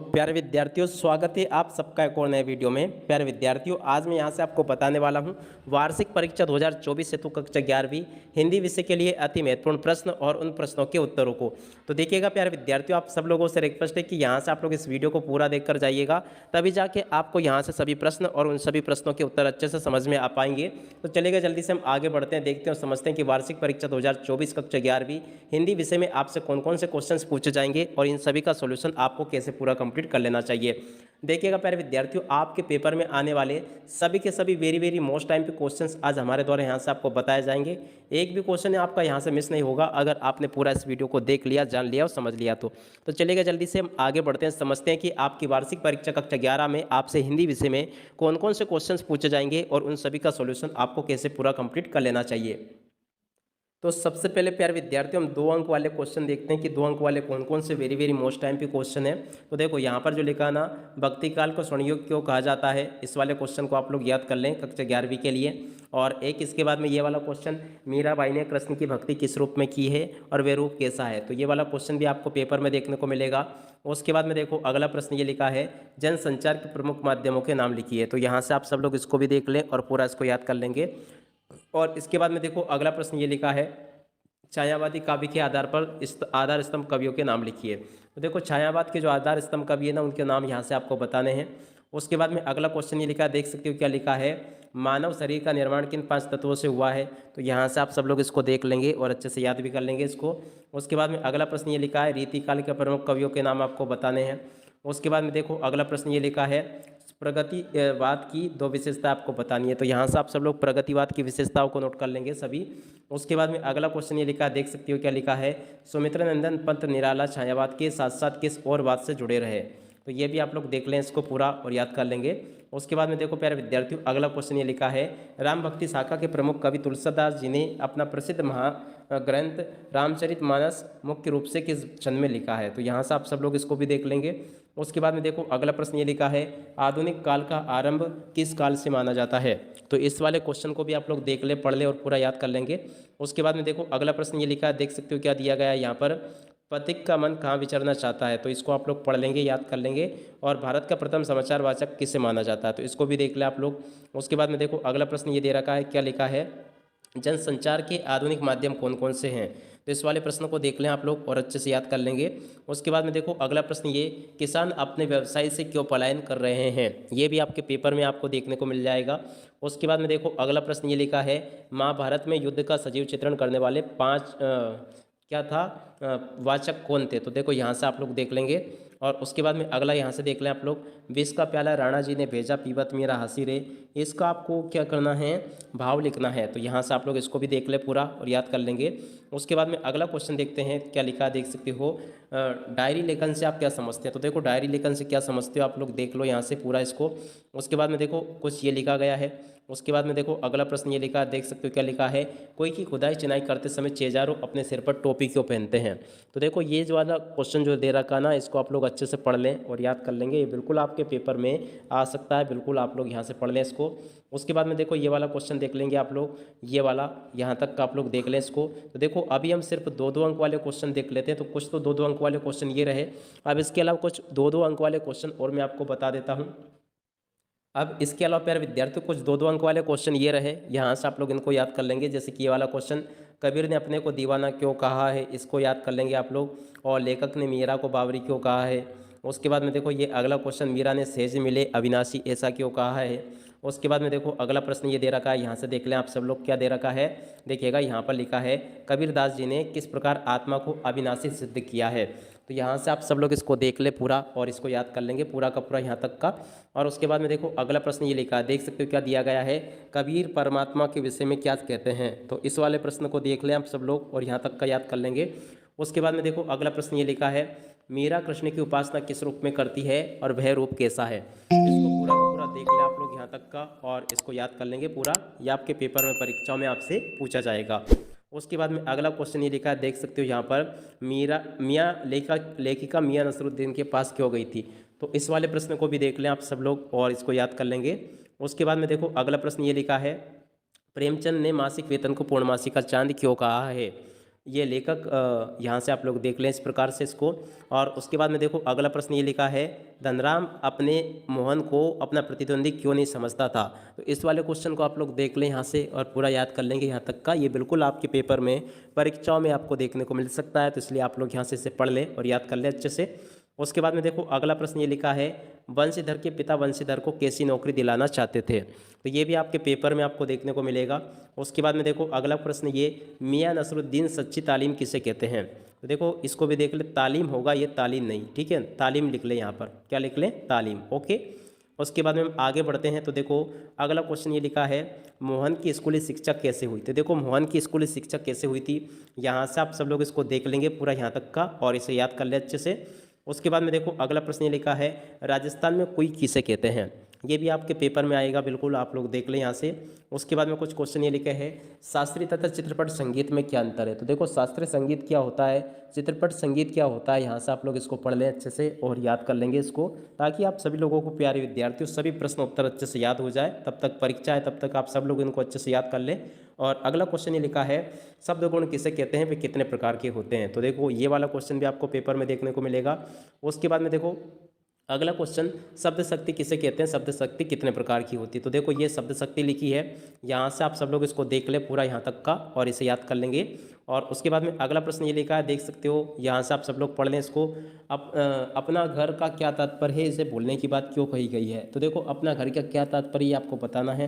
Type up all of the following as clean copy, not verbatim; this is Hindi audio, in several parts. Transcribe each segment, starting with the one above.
प्यारे विद्यार्थियों, स्वागत है आप सबका एक और नए वीडियो में। प्यारे विद्यार्थियों, आज मैं यहाँ से आपको बताने वाला हूँ वार्षिक परीक्षा 2024 हेतु कक्षा 11वीं हिंदी विषय के लिए अति महत्वपूर्ण प्रश्न और उन प्रश्नों के उत्तरों को। तो देखिएगा प्यारे विद्यार्थियों, आप सब लोगों से रिक्वेस्ट है कि यहाँ से आप लोग इस वीडियो को पूरा देखकर जाइएगा, तभी जाके आपको यहाँ से सभी प्रश्न और उन सभी प्रश्नों के उत्तर अच्छे से समझ में आ पाएंगे। तो चलिएगा जल्दी से हम आगे बढ़ते हैं, देखते हैं और समझते हैं कि वार्षिक परीक्षा 2024 कक्षा 11वीं हिंदी विषय में आपसे कौन कौन से क्वेश्चंस पूछे जाएंगे और इन सभी का सॉल्यूशन आपको कैसे पूरा कंप्लीट कर लेना चाहिए। देखिएगा प्यारे विद्यार्थियों, आपके पेपर में आने वाले सभी के सभी वेरी मोस्ट टाइम पे क्वेश्चंस आज हमारे द्वारा यहाँ से आपको बताए जाएंगे। एक भी क्वेश्चन है आपका यहाँ से मिस नहीं होगा अगर आपने पूरा इस वीडियो को देख लिया, जान लिया और समझ लिया। तो चलिएगा जल्दी से हम आगे बढ़ते हैं, समझते हैं कि आपकी वार्षिक परीक्षा कक्षा 11 में आपसे हिंदी विषय में कौन कौन से क्वेश्चंस पूछे जाएंगे और उन सभी का सॉल्यूशन आपको कैसे पूरा कंप्लीट कर लेना चाहिए। तो सबसे पहले प्यारे विद्यार्थियों, हम 2 अंक वाले क्वेश्चन देखते हैं कि 2 अंक वाले कौन कौन से वेरी मोस्ट टाइम पे क्वेश्चन है। तो देखो यहाँ पर जो लिखा ना, भक्ति काल को स्वर्णयुग क्यों कहा जाता है, इस वाले क्वेश्चन को आप लोग याद कर लें कक्षा 11वीं के लिए। और एक इसके बाद में ये वाला क्वेश्चन, मीराबाई ने कृष्ण की भक्ति किस रूप में की है और वे रूप कैसा है, तो ये वाला क्वेश्चन भी आपको पेपर में देखने को मिलेगा। उसके बाद में देखो अगला प्रश्न ये लिखा है, जनसंचार के प्रमुख माध्यमों के नाम लिखिए। तो यहाँ से आप सब लोग इसको भी देख लें और पूरा इसको याद कर लेंगे। और इसके बाद में देखो अगला प्रश्न ये लिखा है, छायावादी काव्य के आधार पर आधार स्तंभ कवियों के नाम लिखिए। तो देखो छायावाद के जो आधार स्तंभ कवि है ना, उनके नाम यहाँ से आपको बताने हैं। उसके बाद में अगला क्वेश्चन ये लिखा है, देख सकते हो क्या लिखा है, मानव शरीर का निर्माण किन 5 तत्वों से हुआ है। तो यहाँ से आप सब लोग इसको देख लेंगे और अच्छे से याद भी कर लेंगे इसको। उसके बाद में अगला प्रश्न ये लिखा है, रीतिकाल के प्रमुख कवियों के नाम आपको बताने हैं। उसके बाद में देखो अगला प्रश्न ये लिखा है, प्रगतिवाद की 2 विशेषता आपको बतानी है। तो यहाँ से आप सब लोग प्रगतिवाद की विशेषताओं को नोट कर लेंगे सभी। उसके बाद में अगला क्वेश्चन ये लिखा है, देख सकते हो क्या लिखा है, सुमित्रानंदन पंत निराला छायावाद के साथ साथ किस और बात से जुड़े रहे। तो ये भी आप लोग देख लें इसको पूरा और याद कर लेंगे। उसके बाद में देखो प्यारे विद्यार्थियों, अगला क्वेश्चन ये लिखा है, राम भक्ति शाखा के प्रमुख कवि तुलसीदास जी ने अपना प्रसिद्ध महाग्रंथ रामचरितमानस मुख्य रूप से किस छंद में लिखा है। तो यहाँ से आप सब लोग इसको भी देख लेंगे। उसके बाद में देखो अगला प्रश्न ये लिखा है, आधुनिक काल का आरंभ किस काल से माना जाता है। तो इस वाले क्वेश्चन को भी आप लोग देख ले, पढ़ ले और पूरा याद कर लेंगे। उसके बाद में देखो अगला प्रश्न ये लिखा है, देख सकते हो क्या दिया गया है यहाँ पर, पथिक का मन कहाँ विचरना चाहता है। तो इसको आप लोग पढ़ लेंगे, याद कर लेंगे। और भारत का प्रथम समाचार वाचक किसे माना जाता है, तो इसको भी देख ले आप लोग। उसके बाद में देखो अगला प्रश्न ये दे रखा है, क्या लिखा है, जनसंचार के आधुनिक माध्यम कौन कौन से हैं। तो इस वाले प्रश्न को देख लें आप लोग और अच्छे से याद कर लेंगे। उसके बाद में देखो अगला प्रश्न ये, किसान अपने व्यवसाय से क्यों पलायन कर रहे हैं, ये भी आपके पेपर में आपको देखने को मिल जाएगा। उसके बाद में देखो अगला प्रश्न ये लिखा है, महाभारत में युद्ध का सजीव चित्रण करने वाले 5 क्या था वाचक कौन थे। तो देखो यहाँ से आप लोग देख लेंगे। और उसके बाद में अगला यहाँ से देख लें आप लोग, विष का प्याला राणा जी ने भेजा पीबत मेरा हंसी रे, इसका आपको क्या करना है, भाव लिखना है। तो यहाँ से आप लोग इसको भी देख ले पूरा और याद कर लेंगे। उसके बाद में अगला क्वेश्चन देखते हैं, क्या लिखा देख सकते हो, डायरी लेखन से आप क्या समझते हैं। तो देखो डायरी लेखन से क्या समझते हो आप लोग देख लो यहाँ से पूरा इसको। उसके बाद में देखो कुछ ये लिखा गया है। उसके बाद में देखो अगला प्रश्न ये लिखा, देख सकते हो क्या लिखा है, कोई की खुदाई चिनाई करते समय चेजारो अपने सिर पर टोपी क्यों पहनते हैं। तो देखो ये जो वाला क्वेश्चन जो दे रखा ना, इसको आप लोग अच्छे से पढ़ लें और याद कर लेंगे। ये बिल्कुल आपके पेपर में आ सकता है, बिल्कुल आप लोग यहाँ से पढ़ लें इसको। उसके बाद में देखो ये वाला क्वेश्चन देख लेंगे आप लोग, ये वाला यहाँ तक का आप लोग देख लें इसको। तो देखो अभी हम सिर्फ 2-2 अंक वाले क्वेश्चन देख लेते हैं। तो कुछ तो 2-2 अंक वाले क्वेश्चन ये रहे। अब इसके अलावा कुछ 2-2 अंक वाले क्वेश्चन और मैं आपको बता देता हूँ। अब इसके अलावा प्यारे विद्यार्थियों, कुछ 2-2 अंक वाले क्वेश्चन ये रहे, यहाँ से आप लोग इनको याद कर लेंगे। जैसे कि ये वाला क्वेश्चन, कबीर ने अपने को दीवाना क्यों कहा है, इसको याद कर लेंगे आप लोग। और लेखक ने मीरा को बावरी क्यों कहा है। उसके बाद में देखो ये अगला क्वेश्चन, मीरा ने सहज मिले अविनाशी ऐसा क्यों कहा है। उसके बाद में देखो अगला प्रश्न ये दे रखा है, यहाँ से देख लें आप सब लोग क्या दे रखा है। देखिएगा यहाँ पर लिखा है, कबीरदास जी ने किस प्रकार आत्मा को अविनाशी सिद्ध किया है। तो यहाँ से आप सब लोग इसको देख ले पूरा और इसको याद कर लेंगे पूरा का पूरा यहाँ तक का। और उसके बाद में देखो अगला प्रश्न ये लिखा है, देख सकते हो क्या दिया गया है, कबीर परमात्मा के विषय में क्या कहते हैं। तो इस वाले प्रश्न को देख लें आप सब लोग और यहाँ तक का याद कर लेंगे। उसके बाद में देखो अगला प्रश्न ये लिखा है, मीरा कृष्ण की उपासना किस रूप में करती है और वह रूप कैसा है। इसको पूरा का पूरा देख ले आप लोग यहाँ तक का और इसको याद कर लेंगे पूरा। ये आपके पेपर में परीक्षाओं में आपसे पूछा जाएगा। उसके बाद में अगला क्वेश्चन ये लिखा है, देख सकते हो यहाँ पर, मियाँ लेखिका मियाँ नसरुद्दीन के पास क्यों गई थी। तो इस वाले प्रश्न को भी देख लें आप सब लोग और इसको याद कर लेंगे। उसके बाद में देखो अगला प्रश्न ये लिखा है, प्रेमचंद ने मासिक वेतन को पूर्णमासी का चांद क्यों कहा है। ये लेखक यहाँ से आप लोग देख लें इस प्रकार से इसको। और उसके बाद में देखो अगला प्रश्न ये लिखा है, धनराम अपने मोहन को अपना प्रतिद्वंदी क्यों नहीं समझता था। तो इस वाले क्वेश्चन को आप लोग देख लें यहाँ से और पूरा याद कर लेंगे यहाँ तक का। ये बिल्कुल आपके पेपर में परीक्षाओं में आपको देखने को मिल सकता है, तो इसलिए आप लोग यहाँ से इसे पढ़ लें और याद कर लें अच्छे से। उसके बाद में देखो अगला प्रश्न ये लिखा है, वंशीधर के पिता वंशीधर को कैसी नौकरी दिलाना चाहते थे। तो ये भी आपके पेपर में आपको देखने को मिलेगा। उसके बाद में देखो अगला प्रश्न ये, मियाँ नसरुद्दीन सच्ची तालीम किसे कहते हैं। तो देखो इसको भी देख ले, तालीम होगा ये तालीम नहीं, ठीक है, तालीम लिख लें यहाँ पर, क्या लिख लें, तालीम। ओके, उसके बाद में हम आगे बढ़ते हैं। तो देखो अगला क्वेश्चन ये लिखा है, मोहन की स्कूली शिक्षा कैसे हुई। तो देखो मोहन की स्कूली शिक्षा कैसे हुई थी, यहाँ से आप सब लोग इसको देख लेंगे पूरा यहाँ तक का और इसे याद कर ले अच्छे से। उसके बाद में देखो अगला प्रश्न ये लिखा है, राजस्थान में कुई किसे कहते हैं। ये भी आपके पेपर में आएगा, बिल्कुल आप लोग देख लें यहाँ से। उसके बाद में कुछ क्वेश्चन ये लिखे हैं, शास्त्रीय तथा चित्रपट संगीत में क्या अंतर है। तो देखो शास्त्रीय संगीत क्या होता है, चित्रपट संगीत क्या होता है, यहाँ से आप लोग इसको पढ़ लें अच्छे से और याद कर लेंगे इसको, ताकि आप सभी लोगों को, प्यारे विद्यार्थियों, सभी प्रश्न उत्तर अच्छे से याद हो जाए। तब तक परीक्षा है, तब तक आप सब लोग इनको अच्छे से याद कर लें। और अगला क्वेश्चन ये लिखा है, शब्द गुण किसे कहते हैं, वे कितने प्रकार के होते हैं। तो देखो ये वाला क्वेश्चन भी आपको पेपर में देखने को मिलेगा। उसके बाद में देखो अगला क्वेश्चन, शब्द शक्ति किसे कहते हैं, शब्द शक्ति कितने प्रकार की होती है। तो देखो ये शब्द शक्ति लिखी है, यहाँ से आप सब लोग इसको देख ले पूरा यहाँ तक का और इसे याद कर लेंगे। और उसके बाद में अगला प्रश्न ये लिखा है, देख सकते हो, यहाँ से आप सब लोग पढ़ लें इसको। अपना घर का क्या तात्पर्य है, इसे बोलने की बात क्यों कही गई है। तो देखो अपना घर का क्या तात्पर्य आपको बताना है,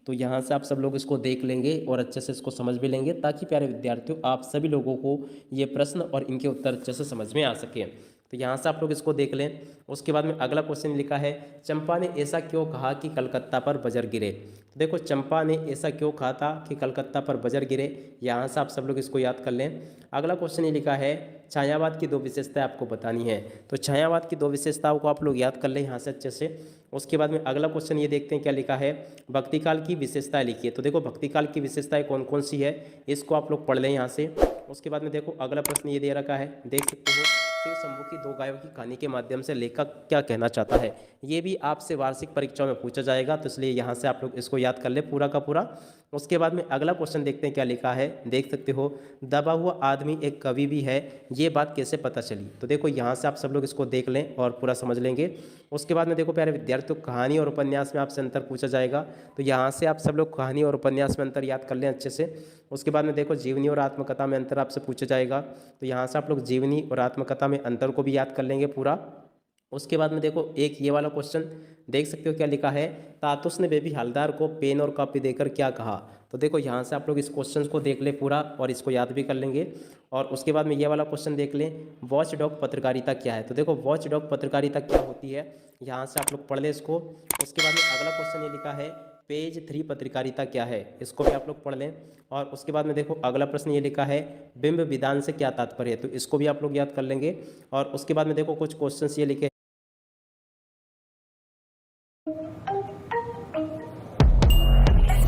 तो यहाँ से आप सब लोग इसको देख लेंगे और अच्छे से इसको समझ भी लेंगे, ताकि प्यारे विद्यार्थियों आप सभी लोगों को ये प्रश्न और इनके उत्तर अच्छे से समझ में आ सके। तो यहाँ से आप लोग इसको देख लें। उसके बाद में अगला क्वेश्चन लिखा है, चंपा ने ऐसा क्यों कहा कि कलकत्ता पर बजर गिरे। तो देखो चंपा ने ऐसा क्यों कहा था कि कलकत्ता पर बजर गिरे, यहाँ से आप सब लोग इसको याद कर लें। अगला क्वेश्चन ये लिखा है, छायावाद की दो विशेषताएं आपको बतानी है। तो छायावाद की दो विशेषताओं को आप लोग याद कर लें यहाँ से अच्छे से। उसके बाद में अगला क्वेश्चन ये देखते हैं क्या लिखा है, भक्तिकाल की विशेषताएं लिखिए। तो देखो भक्तिकाल की विशेषताएं कौन कौन सी है, इसको आप लोग पढ़ लें यहाँ से। उसके बाद में देखो अगला प्रश्न ये दे रखा है, देख सकते हो, शिव शंभू की दो गायों की कहानी के माध्यम से लेखक क्या कहना चाहता है। ये भी आपसे वार्षिक परीक्षाओं में पूछा जाएगा, तो इसलिए यहाँ से आप लोग इसको याद कर ले पूरा का पूरा। उसके बाद में अगला क्वेश्चन देखते हैं क्या लिखा है, देख सकते हो, दबा हुआ आदमी एक कवि भी है, ये बात कैसे पता चली। तो देखो यहाँ से आप सब लोग इसको देख लें और पूरा समझ लेंगे। उसके बाद में देखो प्यारे विद्यार्थियों, कहानी और उपन्यास में आपसे अंतर पूछा जाएगा, तो यहाँ से आप सब लोग कहानी और उपन्यास में अंतर याद कर लें अच्छे से। उसके बाद में देखो जीवनी और आत्मकथा में अंतर आपसे पूछा जाएगा, तो यहाँ से आप लोग जीवनी और आत्मकथा में अंतर को भी याद कर लेंगे पूरा। उसके बाद में देखो एक ये वाला क्वेश्चन देख सकते हो क्या लिखा है, तातुस ने बेबी हलदार को पेन और कॉपी देकर क्या कहा। तो देखो यहाँ से आप लोग इस क्वेश्चन को देख ले पूरा और इसको याद भी कर लेंगे। और उसके बाद में ये वाला क्वेश्चन देख लें, वॉच डॉग पत्रकारिता क्या है। तो देखो वॉच डॉग पत्रकारिता क्या होती है, यहाँ से आप लोग पढ़ लें इसको। उसके बाद में अगला क्वेश्चन ये लिखा है, पेज 3 पत्रकारिता क्या है, इसको भी आप लोग पढ़ लें। और उसके बाद में देखो अगला प्रश्न ये लिखा है, बिंब विधान से क्या तात्पर्य है, तो इसको भी आप लोग याद कर लेंगे। और उसके बाद में देखो कुछ क्वेश्चंस ये लिखे,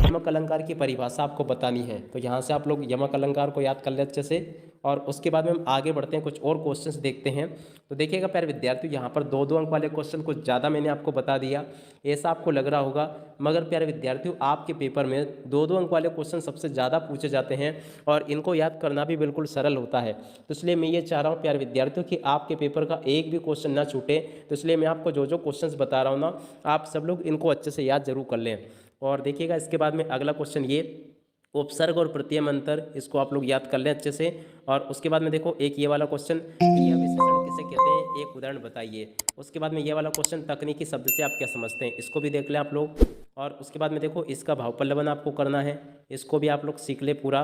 यमक अलंकार की परिभाषा आपको बतानी है, तो यहाँ से आप लोग यमक अलंकार को याद कर ले अच्छे से। और उसके बाद में हम आगे बढ़ते हैं, कुछ और क्वेश्चंस देखते हैं। तो देखिएगा प्यारे विद्यार्थियों, यहाँ पर 2-2 अंक वाले क्वेश्चन कुछ ज़्यादा मैंने आपको बता दिया, ऐसा आपको लग रहा होगा, मगर प्यारे विद्यार्थियों आपके पेपर में 2-2 अंक वाले क्वेश्चन सबसे ज़्यादा पूछे जाते हैं और इनको याद करना भी बिल्कुल सरल होता है। तो इसलिए मैं ये चाह रहा हूँ प्यारे विद्यार्थियों कि आपके पेपर का एक भी क्वेश्चन ना छूटे, तो इसलिए मैं आपको जो जो क्वेश्चन बता रहा हूँ ना, आप सब लोग इनको अच्छे से याद जरूर कर लें। और देखिएगा इसके बाद में अगला क्वेश्चन ये, उपसर्ग और प्रत्यय में अंतर, इसको आप लोग याद कर लें अच्छे से। और उसके बाद में देखो एक ये वाला क्वेश्चन, क्रिया विशेषण किसे कहते हैं, एक उदाहरण बताइए। उसके बाद में ये वाला क्वेश्चन, तकनीकी शब्द से आप क्या समझते हैं, इसको भी देख लें आप लोग। और उसके बाद में देखो इसका भाव पल्लवन आपको करना है, इसको भी आप लोग सीख ले पूरा।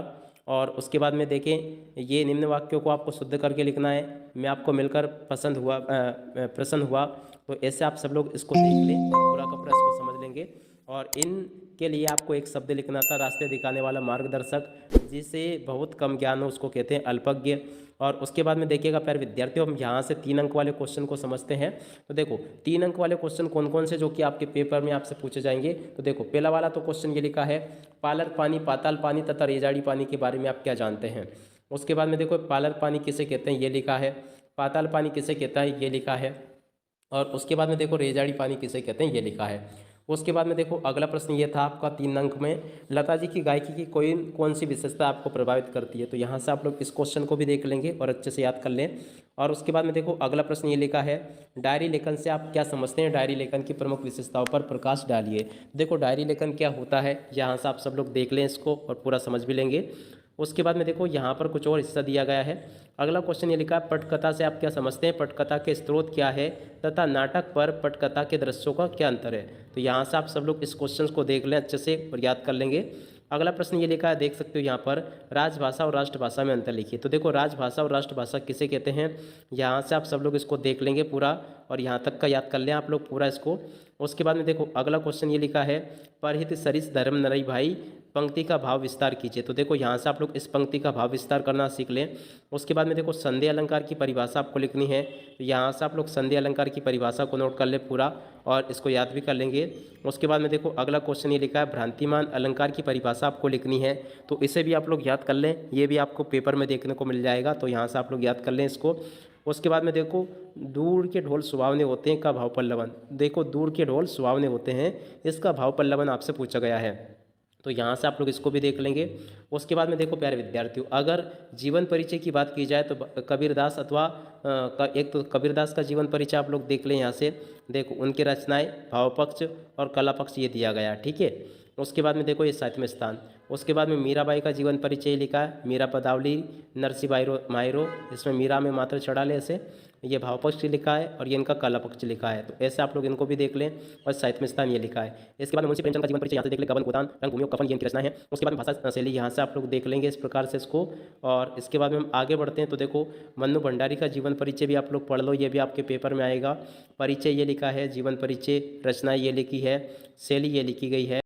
और उसके बाद में देखें, ये निम्न वाक्यों को आपको शुद्ध करके लिखना है, मैं आपको मिलकर प्रसन्न हुआ, तो ऐसे आप सब लोग इसको देख लें, पूरा का पूरा इसको समझ लेंगे। और इनके लिए आपको एक शब्द लिखना था, रास्ते दिखाने वाला मार्गदर्शक, जिसे बहुत कम ज्ञान हो उसको कहते हैं अल्पज्ञ। और उसके बाद में देखिएगा प्यारे विद्यार्थियों, हम यहाँ से 3 अंक वाले क्वेश्चन को समझते हैं। तो देखो 3 अंक वाले क्वेश्चन कौन कौन से जो कि आपके पेपर में आपसे पूछे जाएंगे। तो देखो पहला वाला तो क्वेश्चन ये लिखा है, पालर पानी, पाताल पानी तथा रेजाड़ी पानी के बारे में आप क्या जानते हैं। उसके बाद में देखो पालर पानी किसे कहते हैं, ये लिखा है, पाताल पानी किसे कहता है, ये लिखा है। और उसके बाद में देखो रेजाड़ी पानी किसे कहते हैं, ये लिखा है। उसके बाद में देखो अगला प्रश्न ये था आपका 3 अंक में, लता जी की गायकी की कोई कौन सी विशेषता आपको प्रभावित करती है। तो यहाँ से आप लोग इस क्वेश्चन को भी देख लेंगे और अच्छे से याद कर लें। और उसके बाद में देखो अगला प्रश्न ये लिखा है, डायरी लेखन से आप क्या समझते हैं, डायरी लेखन की प्रमुख विशेषताओं पर प्रकाश डालिए। देखो डायरी लेखन क्या होता है, यहाँ से आप सब लोग देख लें इसको और पूरा समझ भी लेंगे। उसके बाद में देखो यहाँ पर कुछ और हिस्सा दिया गया है। अगला क्वेश्चन ये लिखा है, पटकथा से आप क्या समझते हैं, पटकथा के स्रोत क्या है तथा नाटक पर पटकथा के दृश्यों का क्या अंतर है। तो यहाँ से आप सब लोग इस क्वेश्चन को देख लें अच्छे से और याद कर लेंगे। अगला प्रश्न ये लिखा है, देख सकते हो यहाँ पर, राजभाषा और राष्ट्रभाषा में अंतर लिखिए। तो देखो राजभाषा और राष्ट्रभाषा किसे कहते हैं, यहाँ से आप सब लोग इसको देख लेंगे पूरा और यहाँ तक का याद कर लें आप लोग पूरा इसको। उसके बाद में देखो अगला क्वेश्चन ये लिखा है, परहित सरिस धर्म नरई भाई, पंक्ति का भाव विस्तार कीजिए। तो देखो यहाँ से आप लोग इस पंक्ति का भाव विस्तार करना सीख लें। उसके बाद में देखो संधि अलंकार की परिभाषा आपको लिखनी है। तो यहाँ से आप लोग संधि अलंकार की परिभाषा को नोट कर ले पूरा और इसको याद भी कर लेंगे। उसके बाद में देखो अगला क्वेश्चन ये लिखा है, भ्रांतिमान अलंकार की परिभाषा आपको लिखनी है। तो इसे भी आप लोग याद कर लें, ये भी आपको पेपर में देखने को मिल जाएगा। तो यहाँ से आप लोग याद कर लें इसको। उसके बाद में देखो, दूर के ढोल सुहावने होते हैं का भाव पल्लवन। देखो दूर के ढोल सुहावने होते हैं, इसका भाव पल्लवन आपसे पूछा गया है। तो यहाँ से आप लोग इसको भी देख लेंगे। उसके बाद में देखो प्यारे विद्यार्थियों, अगर जीवन परिचय की बात की जाए तो कबीरदास अथवा एक तो कबीरदास का जीवन परिचय आप लोग देख लें। यहाँ से देखो उनकी रचनाएं, भाव पक्ष और कला पक्ष ये दिया गया, ठीक है। उसके बाद में देखो ये 7वें स्थान। उसके बाद में मीराबाई का जीवन परिचय लिखा है, मीरा पदावली नरसी मायरो, इसमें मीरा में मात्र चढ़ा ले ऐसे, ये भाव पक्ष लिखा है और ये इनका कला पक्ष लिखा है। तो ऐसे आप लोग इनको भी देख लें और 7वें स्थान ये लिखा है। इसके बाद मुंशी प्रेमचंद का जीवन परिचय यहाँ से देख लें, गबन गोदान रंगभूमि और कफन ये इनकी रचना है। उसके बाद में भाषा शैली यहाँ से आप लोग देख लेंगे इस प्रकार से इसको। और इसके बाद में हम आगे बढ़ते हैं। तो देखो मन्नू भंडारी का जीवन परिचय भी आप लोग पढ़ लो, ये भी आपके पेपर में आएगा। परिचय ये लिखा है, जीवन परिचय, रचना ये लिखी है, शैली ये लिखी गई है।